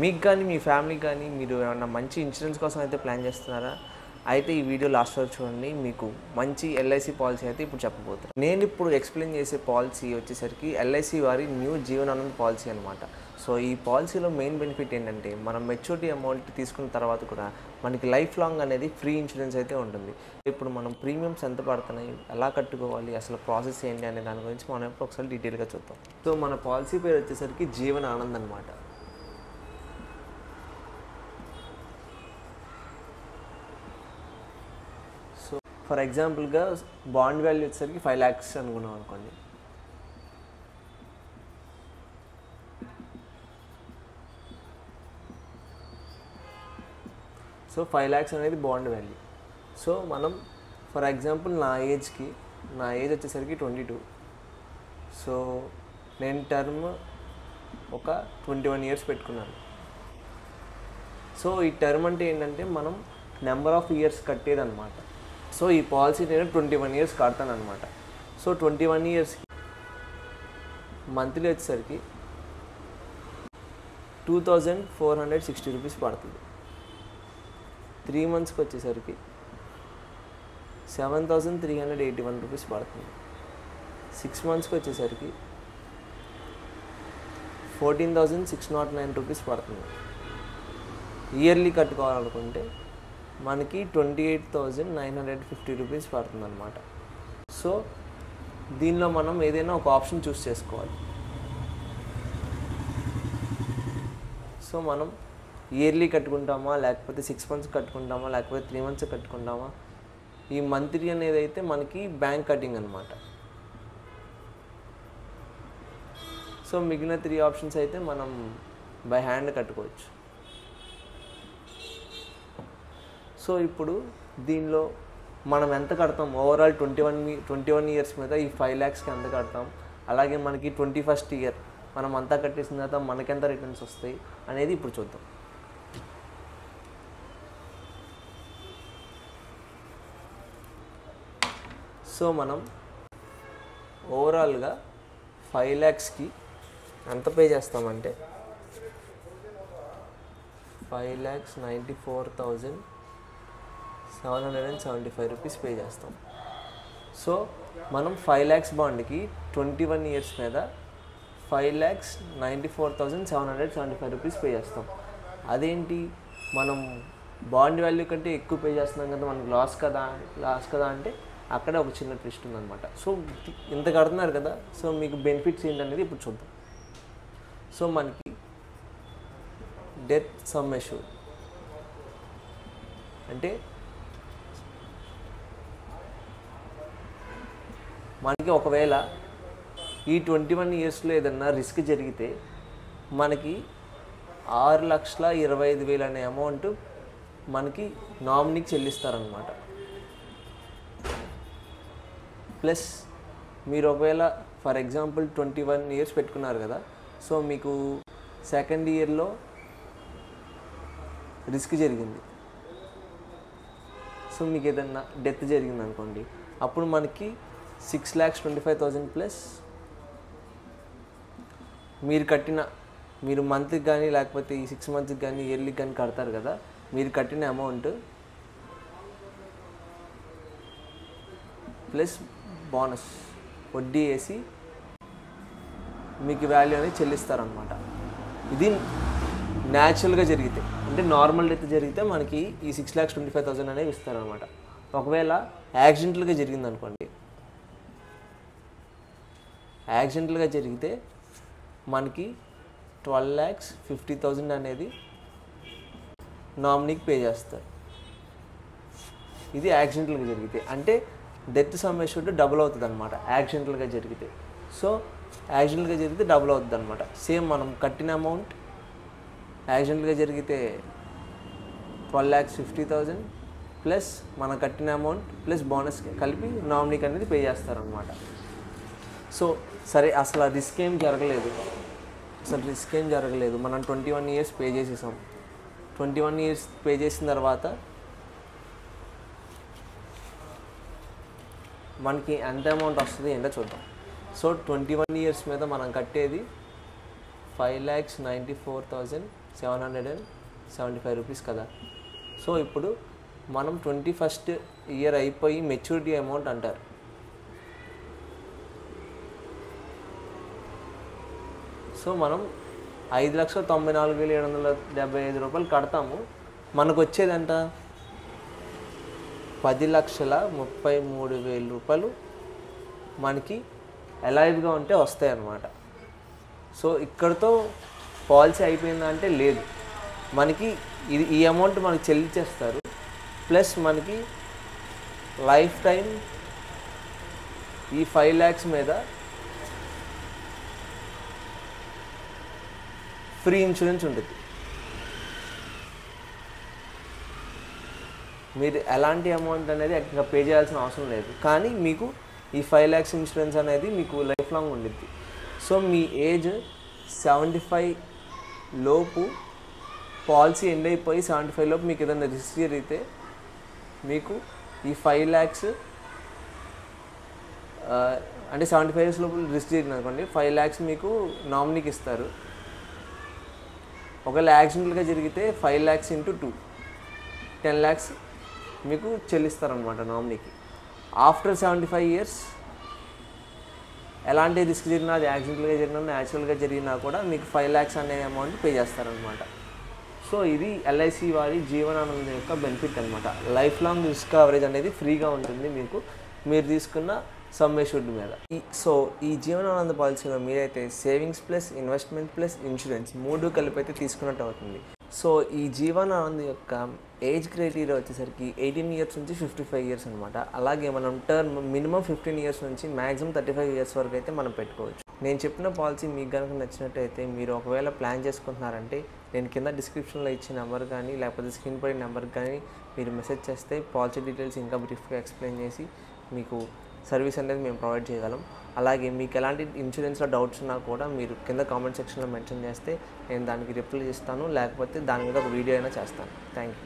మీకు కానీ మీ ఫ్యామిలీ కానీ మీరు ఏమన్నా మంచి ఇన్సూరెన్స్ కోసం అయితే ప్లాన్ చేస్తున్నారా? అయితే ఈ వీడియో లాస్ట్ వరకు చూడండి. మీకు మంచి ఎల్ఐసి పాలసీ అయితే ఇప్పుడు చెప్పబోతున్నాను. నేను ఇప్పుడు ఎక్స్ప్లెయిన్ చేసే పాలసీ వచ్చేసరికి ఎల్ఐసి వారి న్యూ జీవనానంద్ పాలసీ అనమాట. సో ఈ పాలసీలో మెయిన్ బెనిఫిట్ ఏంటంటే మనం మెచ్యూరిటీ అమౌంట్ తీసుకున్న తర్వాత కూడా మనకి లైఫ్ లాంగ్ అనేది ఫ్రీ ఇన్సూరెన్స్ అయితే ఉంటుంది. ఇప్పుడు మనం ప్రీమియమ్స్ ఎంత పడుతున్నాయి, ఎలా కట్టుకోవాలి, అసలు ప్రాసెస్ ఏంటి అనే దాని గురించి మనం ఇప్పుడు ఒకసారి డీటెయిల్గా చూద్దాం. సో మన పాలసీ పేరు వచ్చేసరికి జీవన్ ఆనంద్ అనమాట. సో ఫర్ ఎగ్జాంపుల్గా బాండ్ వాల్యూ వచ్చేసరికి 5 lakhs అనుకున్నాం అనుకోండి. సో 5 lakhs అనేది బాండ్ వాల్యూ. సో మనం ఫర్ ఎగ్జాంపుల్ నా ఏజ్ వచ్చేసరికి 22. సో నేను టర్మ్ ఒక 21 years పెట్టుకున్నాను. సో ఈ టర్మ్ అంటే ఏంటంటే మనం నెంబర్ ఆఫ్ ఇయర్స్ కట్టేదన్నమాట. సో ఈ పాలసీ నేను 21 years కడతాను అనమాట. సో 21 yearsకి మంత్లీ వచ్చేసరికి 2460 రూపీస్ పడుతుంది. 3 monthsకి వచ్చేసరికి 7381 రూపీస్ పడుతుంది. 6 monthsకి వచ్చేసరికి 14,609 రూపీస్ పడుతుంది. ఇయర్లీ కట్టుకోవాలనుకుంటే మనకి 28,950 రూపీస్ పడుతుంది అనమాట. సో దీనిలో మనం ఏదైనా ఒక ఆప్షన్ చూస్ చేసుకోవాలి. సో మనం ఇయర్లీ కట్టుకుంటామా, లేకపోతే 6 months కట్టుకుంటామా, లేకపోతే 3 months కట్టుకుంటామా. ఈ మంత్లీ అనేది అయితే మనకి బ్యాంక్ కటింగ్ అనమాట. సో మిగిలిన 3 options అయితే మనం బై హ్యాండ్ కట్టుకోవచ్చు. సో ఇప్పుడు దీనిలో మనం ఎంత కడతాం, ఓవరాల్ 21 years మీద ఈ 5 lakhsకి ఎంత కడతాం, అలాగే మనకి 21st year మనం అంతా కట్టేసిన తర్వాత మనకెంత రిటర్న్స్ వస్తాయి అనేది ఇప్పుడు చూద్దాం. సో మనం ఓవరాల్గా 5 lakhsకి ఎంత పే చేస్తామంటే 5,94,775 రూపీస్ పే చేస్తాం. సో మనం 5 lakhs బాండ్కి 21 years మీద 5,94,775 రూపీస్ పే చేస్తాం. అదేంటి, మనం బాండ్ వాల్యూ కంటే ఎక్కువ పే చేస్తున్నాం కదా, మనకు లాస్ కదా అంటే అక్కడ ఒక చిన్న ట్విస్ట్ ఉందన్నమాట. సో ఇంత కడుతున్నారు కదా, సో మీకు బెనిఫిట్స్ ఏంటనేది ఇప్పుడు చూద్దాం. సో మనకి డెత్ సమ్ అష్యూర్డ్ అంటే మనకి ఒకవేళ ఈ 21 yearsలో ఏదన్నా రిస్క్ జరిగితే మనకి 6,25,000 అనే అమౌంట్ మనకి నామినీకి చెల్లిస్తారనమాట. ప్లస్ మీరు ఒకవేళ ఫర్ ఎగ్జాంపుల్ 21 years పెట్టుకున్నారు కదా, సో మీకు 2nd yearలో రిస్క్ జరిగింది, సో మీకు ఏదన్నా డెత్ జరిగింది అనుకోండి, అప్పుడు మనకి 6,25,000 ప్లస్ మీరు మంత్కి కానీ లేకపోతే ఈ 6 monthsకి కానీ ఇయర్లీకి కానీ కడతారు కదా, మీరు కట్టిన అమౌంట్ ప్లస్ బోనస్ వడ్డీ వేసి మీకు వాల్యూ అనేది చెల్లిస్తారనమాట. ఇది న్యాచురల్గా జరిగితే, అంటే నార్మల్ డెత్ జరిగితే మనకి ఈ 6,25,000 అనేవి ఇస్తారనమాట. ఒకవేళ యాక్సిడెంటల్గా జరిగింది అనుకోండి, యాక్సిడెంటల్గా జరిగితే మనకి 12,50,000 అనేది నామినీకి పే చేస్తారు. ఇది యాక్సిడెంటల్గా జరిగితే, అంటే డెత్ సమ్ అష్యూర్డ్ డబుల్ అవుతుంది అనమాట యాక్సిడెంటల్గా జరిగితే. సో యాక్సిడెంటల్గా జరిగితే డబుల్ అవుతుంది అనమాట. సేమ్ మనం కట్టిన అమౌంట్ యాక్సిడెంటల్గా జరిగితే 12,50,000 ప్లస్ మనం కట్టిన అమౌంట్ ప్లస్ బోనస్ కలిపి నామినీకి అనేది పే చేస్తారనమాట. సో సరే, అసలు రిస్క్ ఏం జరగలేదు, మనం 21 years పే చేసేసాం. 21 years పే చేసిన తర్వాత మనకి ఎంత అమౌంట్ వస్తుంది ఏంటో చూద్దాం. సో 21 years మీద మనం కట్టేది 5,94,775 రూపీస్ కదా. సో ఇప్పుడు మనం 21st ఇయర్ అయిపోయి మెచ్యూరిటీ అమౌంట్ అంటారు. సో మనం 5,94,775 రూపాయలు కడతాము. మనకు వచ్చేదంట 10,33,000 రూపాయలు మనకి అలైవ్గా ఉంటే వస్తాయి అన్నమాట. సో ఇక్కడతో పాలసీ అయిపోయిందా అంటే లేదు, మనకి ఈ అమౌంట్ మనకి చెల్లించేస్తారు. ప్లస్ మనకి లైఫ్ టైం ఈ 5 lakhs మీద ఫ్రీ ఇన్సూరెన్స్ ఉంటుంది. మీరు ఎలాంటి అమౌంట్ అనేది ఇంకా పే చేయాల్సిన అవసరం లేదు, కానీ మీకు ఈ 5 lakhs ఇన్సూరెన్స్ అనేది మీకు లైఫ్ లాంగ్ ఉండిద్ది. సో మీ ఏజ్ 75 లోపు పాలసీ ఎండ్ అయిపోయి 75 లోపు మీకు ఏదైనా రిస్క్ జరిగితే మీకు ఈ 5 lakhs అంటే 75 years లోపు రిస్క్ జరిగింది అనుకోండి, 5 lakhs మీకు నామినీకి ఇస్తారు. ఒకవేళ యాక్సిడెంట్గా జరిగితే 5 lakhs × 2 10 lakhs మీకు చెల్లిస్తారనమాట నామినీకి. ఆఫ్టర్ 75 years ఎలాంటి రిస్క్ జరిగినా, అది యాక్సిడెంట్గా జరిగినా న్యాచురల్గా జరిగినా కూడా మీకు 5 lakhs అనే అమౌంట్ పే చేస్తారనమాట. సో ఇది ఎల్ఐసి వారి జీవనానందం యొక్క బెనిఫిట్ అనమాట. లైఫ్ లాంగ్ రిస్క్ కవరేజ్ అనేది ఫ్రీగా ఉంటుంది మీకు, మీరు తీసుకున్న సమ్ ఎష్యూర్డ్ మీద. ఈ జీవనానంద పాలసీలో మీరైతే savings plus investment plus insurance 3 కలిపి అయితే తీసుకున్నట్టు అవుతుంది. సో ఈ జీవనానంద యొక్క ఏజ్ క్రైటీరియా వచ్చేసరికి 18 years నుంచి 55 years అనమాట. అలాగే మనం టర్మ్ మినిమం 15 years నుంచి మ్యాక్సిమం 35 years వరకు అయితే మనం పెట్టుకోవచ్చు. నేను చెప్పిన పాలసీ మీకు కనుక నచ్చినట్టయితే మీరు ఒకవేళ ప్లాన్ చేసుకుంటున్నారంటే నేను కింద డిస్క్రిప్షన్లో ఇచ్చే నెంబర్ కానీ లేకపోతే స్క్రీన్ పై నెంబర్ కానీ మీరు మెసేజ్ చేస్తే పాలసీ డీటెయిల్స్ ఇంకా బ్రీఫ్గా ఎక్స్ప్లెయిన్ చేసి మీకు సర్వీస్ అనేది మేము ప్రొవైడ్ చేయగలం. అలాగే మీకు ఎలాంటి ఇన్సూరెన్స్లో డౌట్స్ ఉన్నా కూడా మీరు కింద కామెంట్ సెక్షన్లో మెన్షన్ చేస్తే నేను దానికి రిప్లై ఇస్తాను, లేకపోతే దాని మీద ఒక వీడియో అయినా చేస్తాను. Thank you.